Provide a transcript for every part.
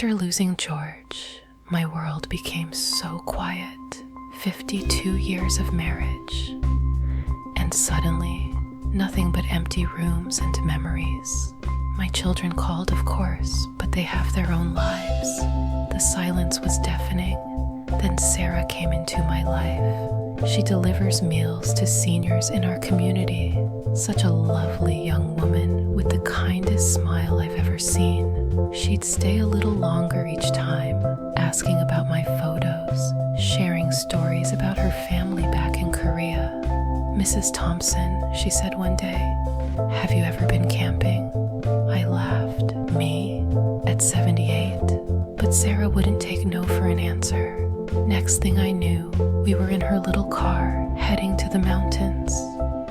After losing George, my world became so quiet. 52 years of marriage. And suddenly, nothing but empty rooms and memories. My children called, of course, but they have their own lives. The silence was deafening. Then Sarah came into my life. She delivers meals to seniors in our community. Such a lovely young woman with the kindest smile I've ever seen. She'd stay a little longer each time, asking about my photos, sharing stories about her family back in Korea. "Mrs. Thompson," she said one day, "have you ever been camping?" I laughed. Me? At 78? But Sarah wouldn't take no for an answer. Next thing I knew, we were in her little car, heading to the mountains.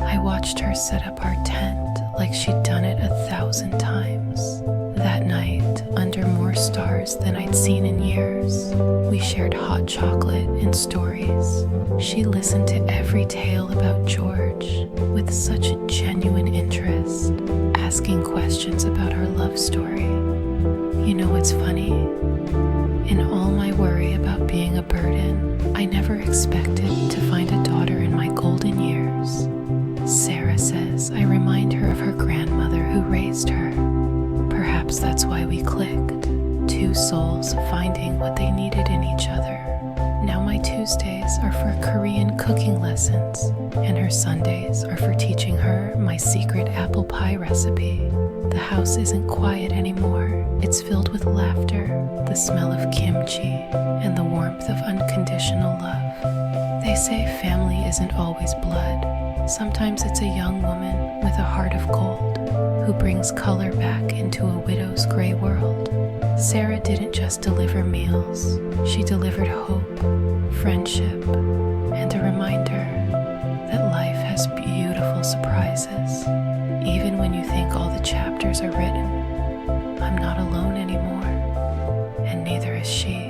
I watched her set up our tent like she'd done it 1,000 times. That night, under more stars than I'd seen in years, we shared hot chocolate and stories. She listened to every tale about George with such a genuine interest, asking questions about our love story. You know what's funny? In all my worry about being a burden, I never expected to find a daughter in my golden years. Sarah says I remind her of her grandmother who raised her. Perhaps that's why we clicked. Two souls finding what they needed in each other. Now my Tuesdays are for Korean cooking lessons, and her Sundays are for teaching her my secret apple pie recipe. The house isn't quiet anymore. It's filled with laughter, the smell of kimchi, and the warmth of unconditional love. They say family isn't always blood. Sometimes it's a young woman with a heart of gold who brings color back into a widow's gray world. Sarah didn't just deliver meals. She delivered hope, friendship, and a reminder that life has beautiful surprises. Even when you think all the chapters are written, I'm not alone anymore, and neither is she.